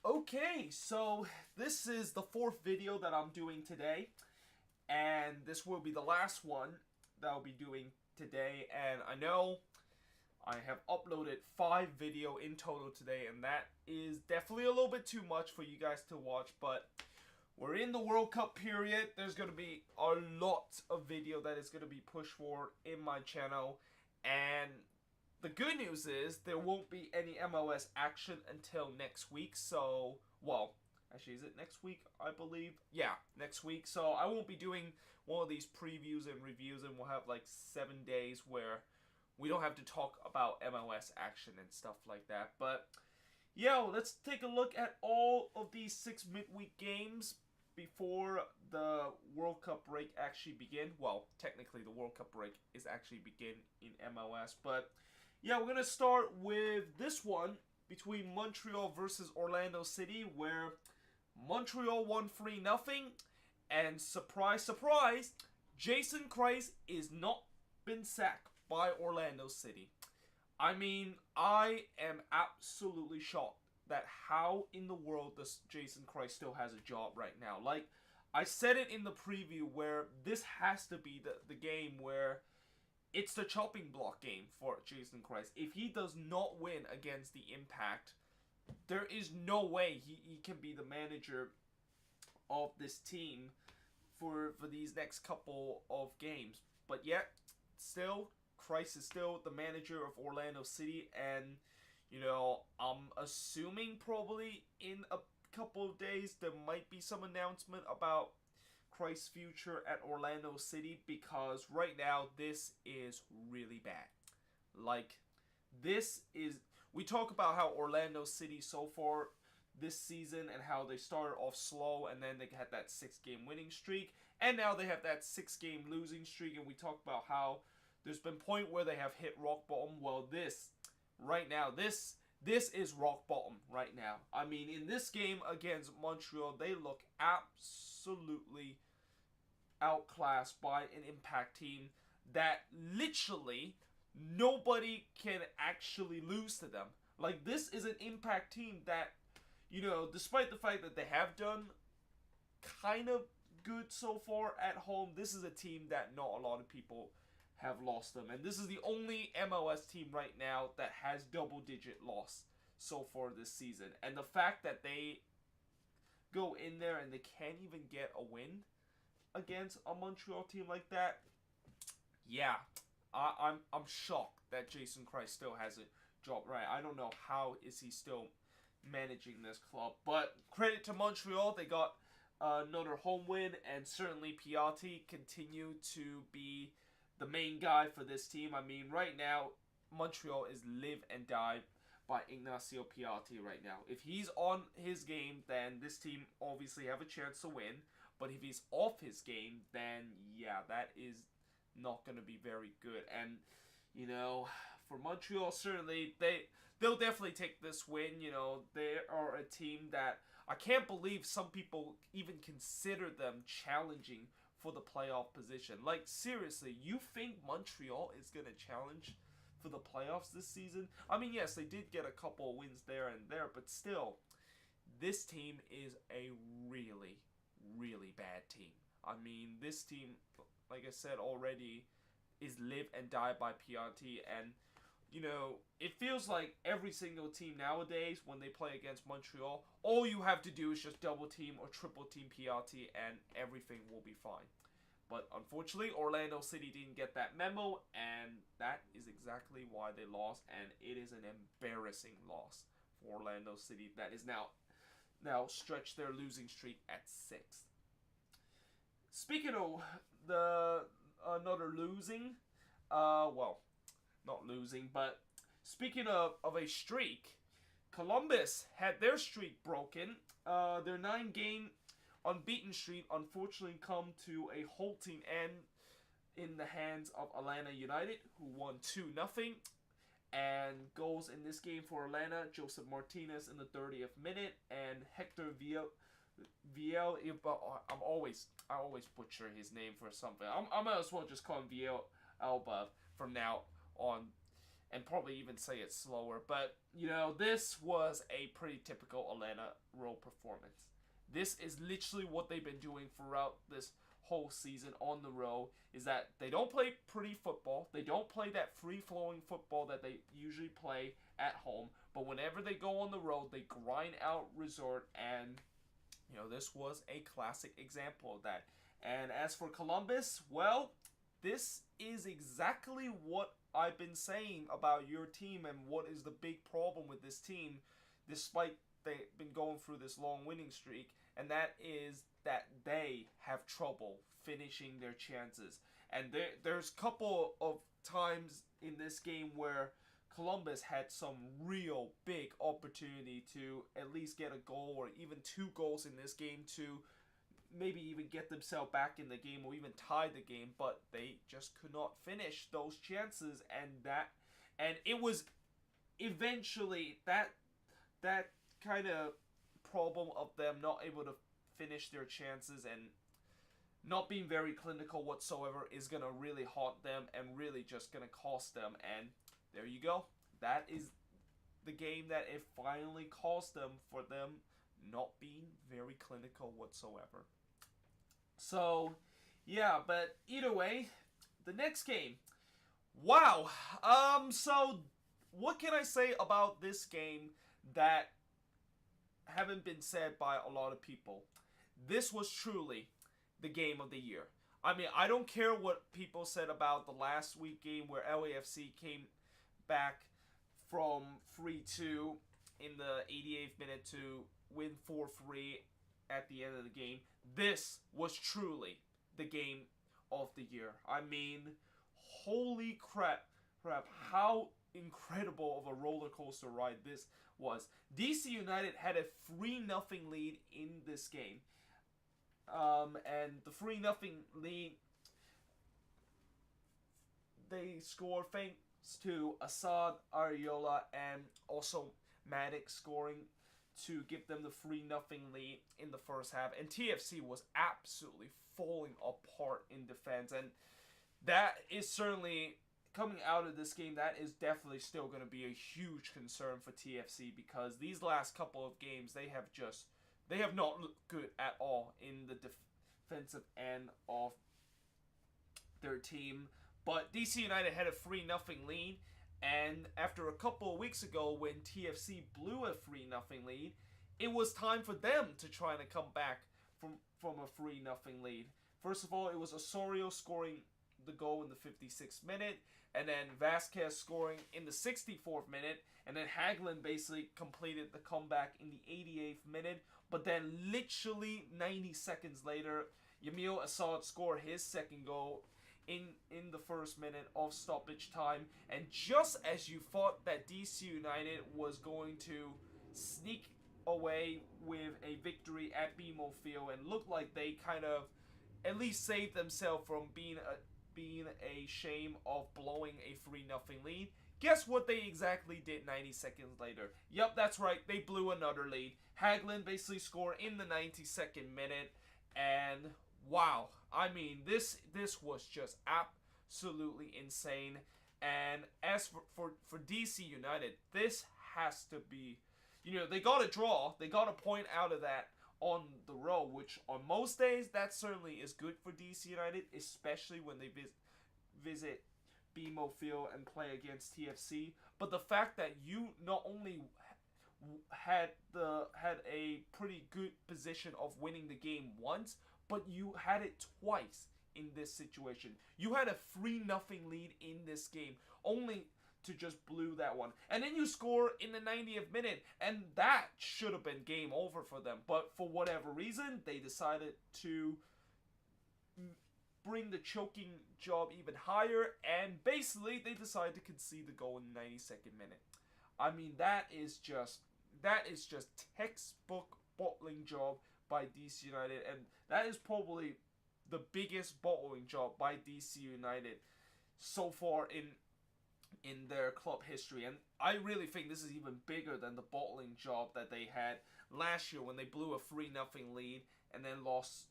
Okay, so this is the fourth video that I'm doing today, and this will be the last one that I'll be doing today. And I know I have uploaded 5 video in total today, and that is definitely a little bit too much for you guys to watch, but we're in the World Cup period. There's going to be a lot of video that is going to be pushed forward in my channel, and the good news is there won't be any MLS action until next week. So, well, actually, is it next week? I believe. Yeah, next week. So I won't be doing one of these previews and reviews, and we'll have like 7 days where we don't have to talk about MLS action and stuff like that. But yeah, let's take a look at all of these 6 midweek games before the World Cup break actually begin. Well, technically the World Cup break is actually begin in MLS, but yeah, we're going to start with this one between Montreal versus Orlando City, where Montreal won 3-0, and surprise, surprise, Jason Kreis is not been sacked by Orlando City. I mean, I am absolutely shocked that how in the world does Jason Kreis still has a job right now. Like, I said it in the preview where this has to be the game where it's the chopping block game for Jason Kreis. If he does not win against the Impact, there is no way he can be the manager of this team for these next couple of games. But yet, still, Kreis is still the manager of Orlando City, and, you know, I'm assuming probably in a couple of days there might be some announcement about Kreis' future at Orlando City, because right now this is really bad. Like, this is, we talk about how Orlando City so far this season and how they started off slow, and then they had that 6-game winning streak, and now they have that 6-game losing streak, and we talk about how there's been point where they have hit rock bottom. Well, this right now, this is rock bottom right now. I mean, in this game against Montreal, they look absolutely outclassed by an Impact team that literally nobody can actually lose to them. Like, this is an Impact team that, you know, despite the fact that they have done kind of good so far at home, this is a team that not a lot of people have lost them. And this is the only MLS team right now that has double-digit loss so far this season. And the fact that they go in there and they can't even get a win against a Montreal team like that, yeah, I'm shocked that Jason Kreis still has a job. Right, I don't know how is he still managing this club, but credit to Montreal, they got another home win, and certainly Piatti continued to be the main guy for this team. I mean, right now, Montreal is live and die by Ignacio Piatti right now. If he's on his game, then this team obviously have a chance to win. But if he's off his game, then yeah, that is not going to be very good. And, you know, for Montreal, certainly, they'll definitely take this win. You know, they are a team that I can't believe some people even consider them challenging for the playoff position. Like, seriously, you think Montreal is going to challenge for the playoffs this season? I mean, yes, they did get a couple of wins there and there, but still, this team is a really, really bad team. I mean, this team, like I said already, is live and die by Piatti, and, you know, it feels like every single team nowadays, when they play against Montreal, all you have to do is just double team or triple team Piatti, and everything will be fine. But unfortunately, Orlando City didn't get that memo, and that is exactly why they lost, and it is an embarrassing loss for Orlando City that is now stretched their losing streak at 6. Speaking of another losing, well, not losing, but speaking of a streak, Columbus had their streak broken. Their 9-game unbeaten streak unfortunately come to a halting end in the hands of Atlanta United, who won 2-0. And goals in this game for Atlanta: Joseph Martinez in the 30th minute, and Hector Viel. I always butcher his name for something. I might as well just call him Viel Alba from now on. and probably even say it slower. But, this was a pretty typical Atlanta road performance. This is literally what they've been doing throughout this whole season on the road, is that they don't play pretty football. They don't play that free-flowing football that they usually play at home. But whenever they go on the road, they grind out resort, and, this was a classic example of that. And as for Columbus, well, this is exactly what I've been saying about your team and what is the big problem with this team, despite they've been going through this long winning streak, and that is that they have trouble finishing their chances. And there's a couple of times in this game where Columbus had some real big opportunity to at least get a goal or even 2 goals in this game to maybe even get themselves back in the game or even tie the game, but they just could not finish those chances, and it was eventually that kind of problem of them not able to finish their chances and not being very clinical whatsoever is going to really haunt them and really just going to cost them. And there you go. That is the game that it finally cost them, for them not being very clinical whatsoever. So, yeah, but either way, the next game. Wow. So what can I say about this game that haven't been said by a lot of people? This was truly the game of the year. I mean, I don't care what people said about the last week game where LAFC came back from 3-2 in the 88th minute to win 4-3 at the end of the game. This was truly the game of the year. I mean, holy crap, how incredible of a roller coaster ride this was. DC United had a 3-0 lead in this game. And the 3-0 lead, they scored thanks to Assad, Ariola, and also Maddox scoring to give them the 3-0 lead in the first half. And TFC was absolutely falling apart in defense. And that is certainly, coming out of this game, that is definitely still going to be a huge concern for TFC, because these last couple of games, they have not looked good at all in the defensive end of their team. But DC United had a 3-0 lead, and after a couple of weeks ago when TFC blew a 3-0 lead, it was time for them to try to come back from a 3-0 lead. First of all, it was Osorio scoring the goal in the 56th minute, and then Vasquez scoring in the 64th minute, and then Hagelin basically completed the comeback in the 88th minute. But then literally 90 seconds later, Yamil Assad scored his second goal in the first minute of stoppage time. And just as you thought that DC United was going to sneak away with a victory at BMO Field and look like they kind of at least saved themselves from being a shame of blowing a 3-0 lead, guess what they exactly did 90 seconds later? Yep, that's right, they blew another lead. Hagelin basically scored in the 92nd minute, and wow, I mean, this was just absolutely insane. And as for DC United, this has to be, they got a draw, they got a point out of that on the road, which on most days, that certainly is good for DC United, especially when they visit BMO Field and play against TFC. But the fact that you not only had a pretty good position of winning the game once, but you had it twice in this situation. You had a 3-0 lead in this game, only to just blew that one. And then you score in the 90th minute, and that should have been game over for them. But for whatever reason, they decided to bring the choking job even higher, and basically they decided to concede the goal in the 92nd minute. I mean, that is just textbook bottling job by DC United, and that is probably the biggest bottling job by DC United so far in their club history. And I really think this is even bigger than the bottling job that they had last year when they blew a 3-0 lead and then lost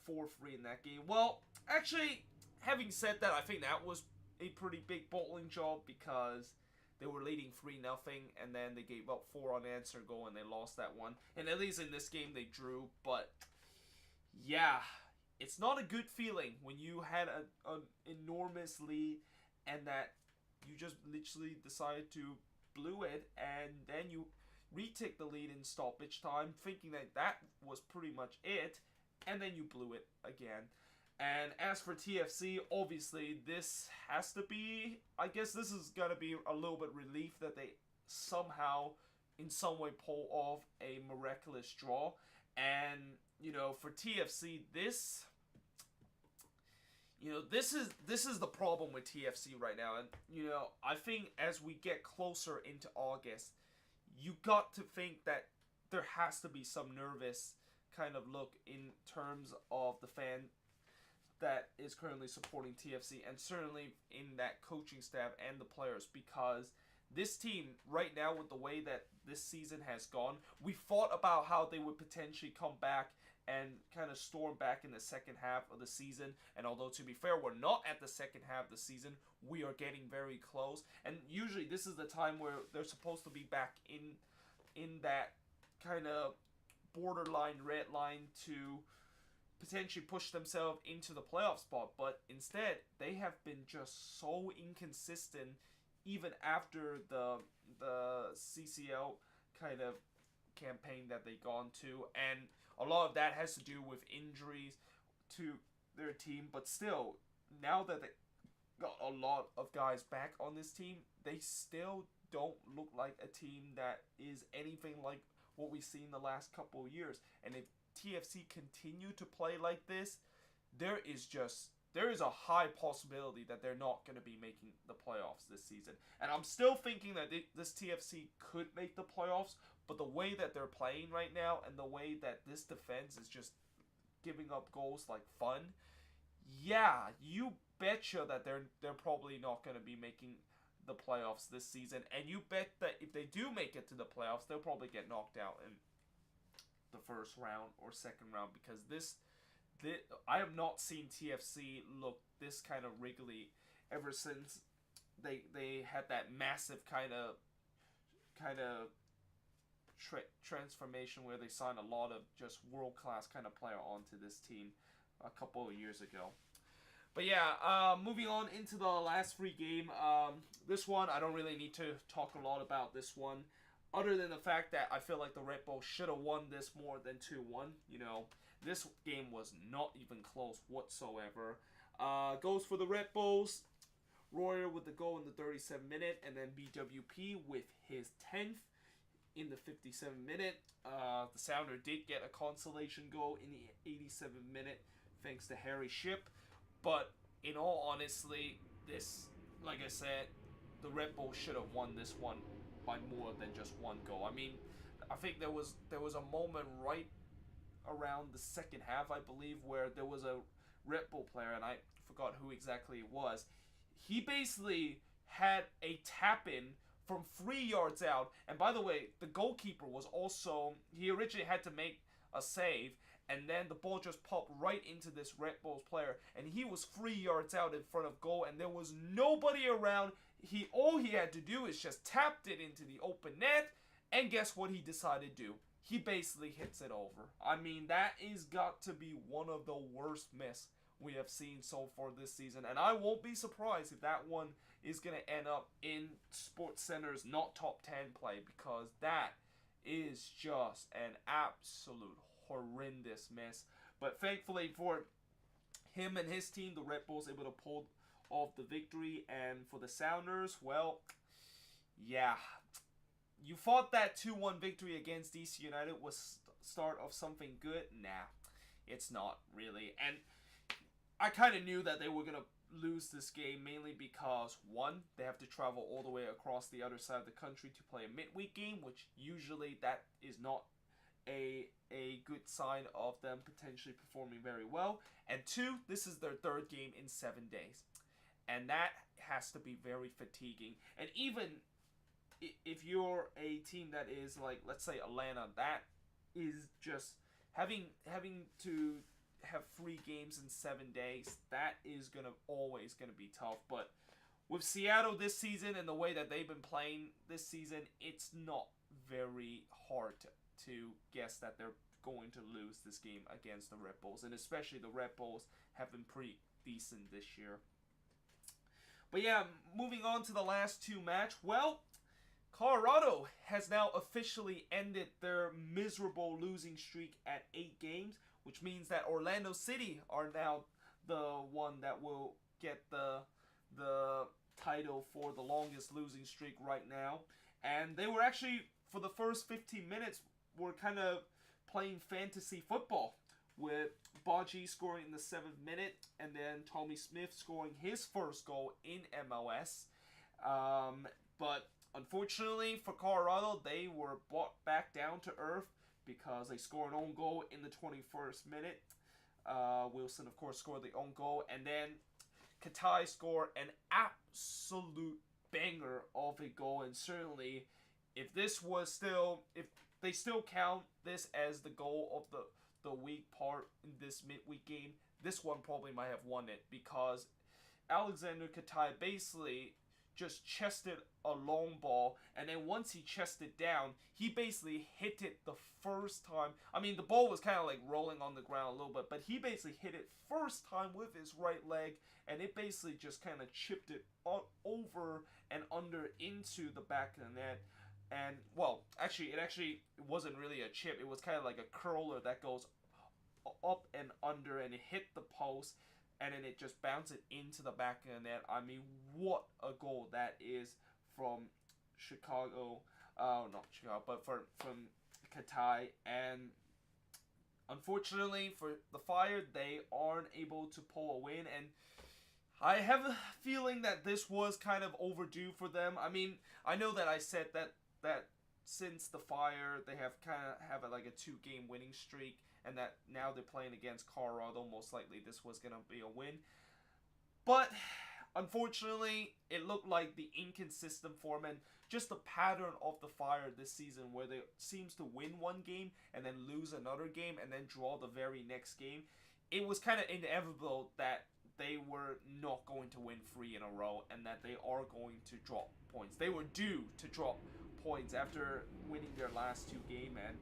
4-3 in that game. Well, actually, having said that, I think that was a pretty big bottling job, because they were leading 3-0, and then they gave up 4 unanswered goal, and they lost that one. And at least in this game, they drew. But yeah, it's not a good feeling when you had an enormous lead, and that you just literally decided to blew it, and then you retake the lead in stoppage time, thinking that that was pretty much it, and then you blew it again. And as for TFC, obviously this has to be, I guess this is going to be a little bit relief that they somehow, in some way, pull off a miraculous draw. And, you know, for TFC, this is the problem with TFC right now. And, you know, I think as we get closer into August, you got to think that there has to be some nervous kind of look in terms of the fan that is currently supporting TFC, and certainly in that coaching staff and the players, because this team right now, with the way that this season has gone, we thought about how they would potentially come back and kind of storm back in the second half of the season. And although, to be fair, we're not at the second half of the season, we are getting very close. And usually this is the time where they're supposed to be back in that kind of borderline red line to potentially push themselves into the playoff spot. But instead, they have been just so inconsistent even after the CCL kind of campaign that they gone to. And a lot of that has to do with injuries to their team. But still, now that they got a lot of guys back on this team, they still don't look like a team that is anything like what we've seen the last couple of years. And if TFC continue to play like this, there is a high possibility that they're not going to be making the playoffs this season. And I'm still thinking that this TFC could make the playoffs, but the way that they're playing right now and the way that this defense is just giving up goals like fun, yeah, you betcha that they're probably not going to be making the playoffs this season. And you bet that if they do make it to the playoffs, they'll probably get knocked out in the first round or second round, because I have not seen TFC look this kind of wriggly ever since they had that massive kind of transformation where they signed a lot of just world-class kind of player onto this team a couple of years ago. But yeah, moving on into the last free game. This one, I don't really need to talk a lot about this one, other than the fact that I feel like the Red Bulls should have won this more than 2-1. You know, this game was not even close whatsoever. Goes for the Red Bulls. Royer with the goal in the 37th minute, and then BWP with his 10th in the 57th minute. The Sounder did get a consolation goal in the 87th minute thanks to Harry Shipp. But in all honesty, this, like I said, the Red Bulls should have won this one by more than just one goal. I mean, I think there was a moment right around the second half, I believe, where there was a Red Bull player, and I forgot who exactly it was. He basically had a tap-in from 3 yards out. And by the way, the goalkeeper was also, he originally had to make a save, and then the ball just popped right into this Red Bulls player, and he was 3 yards out in front of goal, and there was nobody around. All he had to do is just tapped it into the open net, and guess what he decided to do? He basically hits it over. I mean, that is got to be one of the worst miss we have seen so far this season, and I won't be surprised if that one is going to end up in Sports Center's not top 10 play, because that is just an absolute horrendous miss. But thankfully for him and his team, the Red Bulls able to pull off the victory. And for the Sounders, well, yeah, you thought that 2-1 victory against DC United was start of something good. Nah, it's not really. And I kind of knew that they were going to lose this game, mainly because, one, they have to travel all the way across the other side of the country to play a midweek game, which usually that is not a good sign of them potentially performing very well. And two, this is their third game in 7 days. And that has to be very fatiguing. And even if you're a team that is like, let's say Atlanta, that is just having to have 3 games in 7 days, that is always gonna be tough. But with Seattle this season and the way that they've been playing this season, it's not very hard to guess that they're going to lose this game against the Red Bulls. And especially the Red Bulls have been pretty decent this year. But yeah, moving on to the last two match. Well, Colorado has now officially ended their miserable losing streak at 8 games, which means that Orlando City are now the one that will get the title for the longest losing streak right now. And they were actually, for the first 15 minutes, were kind of playing fantasy football, with Baji scoring in the 7th minute and then Tommy Smith scoring his first goal in MLS. But unfortunately for Colorado, they were brought back down to earth because they scored an own goal in the 21st minute. Wilson, of course, scored the own goal, and then Katai scored an absolute banger of a goal. And certainly, if they still count this as the goal of the week part in this midweek game, this one probably might have won it, because Alexander Katai basically just chested a long ball, and then once he chested down, he basically hit it the first time. I mean, the ball was kind of like rolling on the ground a little bit, but he basically hit it first time with his right leg, and it basically just kind of chipped it over and under into the back of the net. And, well, it wasn't really a chip. It was kind of like a curler that goes up and under, and it hit the post, and then it just bounced it into the back of the net. I mean, what a goal that is from Chicago. Not Chicago, but from Katai. And unfortunately for the Fire, they aren't able to pull a win. And I have a feeling that this was kind of overdue for them. I mean, I know that I said that since the Fire, they have like a 2-game winning streak, and that now they're playing against Colorado, most likely this was going to be a win. But unfortunately, it looked like the inconsistent form and just the pattern of the Fire this season, where they seems to win one game and then lose another game and then draw the very next game. It was kind of inevitable that they were not going to win 3 in a row, and that they are going to drop points. They were due to drop points after winning their last 2 games, and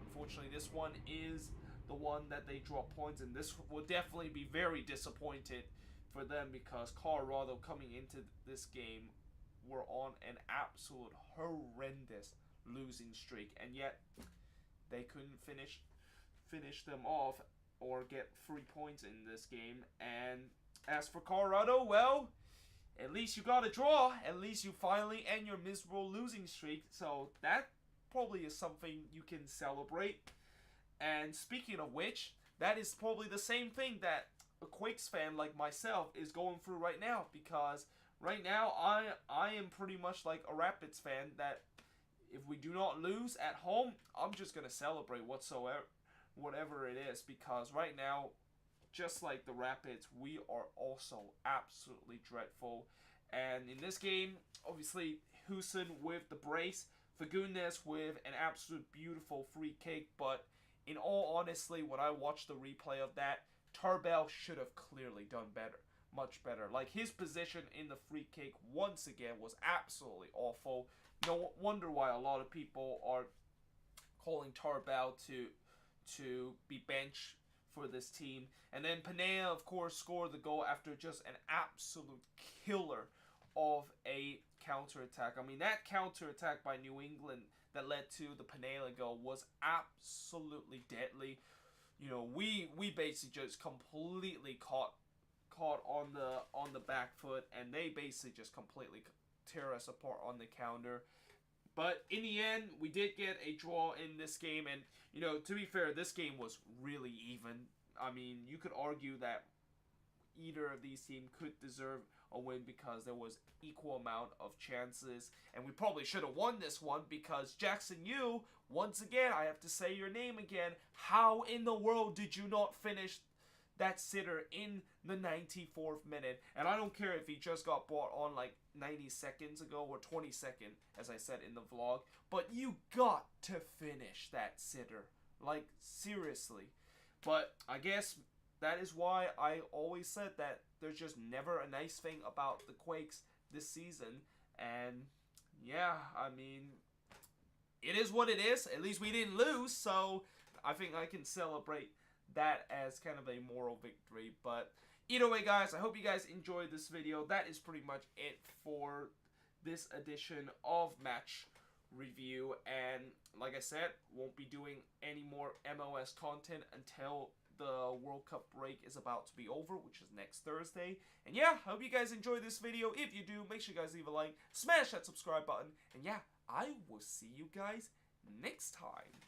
unfortunately this one is the one that they drop points, and this will definitely be very disappointed for them, because Colorado, coming into this game, were on an absolute horrendous losing streak, and yet they couldn't finish them off or get 3 points in this game. And as for Colorado, well, at least you got a draw. At least you finally end your miserable losing streak. So that probably is something you can celebrate. And speaking of which, that is probably the same thing that a Quakes fan like myself is going through right now. Because right now, I am pretty much like a Rapids fan, that if we do not lose at home, I'm just going to celebrate whatever it is. Because right now, just like the Rapids, we are also absolutely dreadful. And in this game, obviously, Huson with the brace, Fagundes with an absolute beautiful free kick. But in all honesty, when I watched the replay of that, Tarbell should have clearly done better. Much better. Like, his position in the free kick, once again, was absolutely awful. No wonder why a lot of people are calling Tarbell to be benched for this team. And then Panea, of course, scored the goal after just an absolute killer of a counterattack. I mean, that counterattack by New England that led to the Panea goal was absolutely deadly. You know, we basically just completely caught on the back foot, and they basically just completely tear us apart on the counter. But in the end, we did get a draw in this game, and, you know, to be fair, this game was really even. I mean, you could argue that either of these teams could deserve a win because there was equal amount of chances, and we probably should have won this one because Jackson Yu, once again, I have to say your name again, how in the world did you not finish that sitter in the 94th minute? And I don't care if he just got brought on like 90 seconds ago or 20 seconds, as I said in the vlog, but you got to finish that sitter. Like, seriously. But I guess that is why I always said that there's just never a nice thing about the Quakes. this season. And yeah, I mean, it is what it is. At least we didn't lose, so I think I can celebrate that as kind of a moral victory. But either way, guys, I hope you guys enjoyed this video. That is pretty much it for this edition of Match Review. And like I said, won't be doing any more MLS content until the World Cup break is about to be over, which is next Thursday. And yeah, I hope you guys enjoyed this video. If you do, make sure you guys leave a like, smash that subscribe button, and yeah, I will see you guys next time.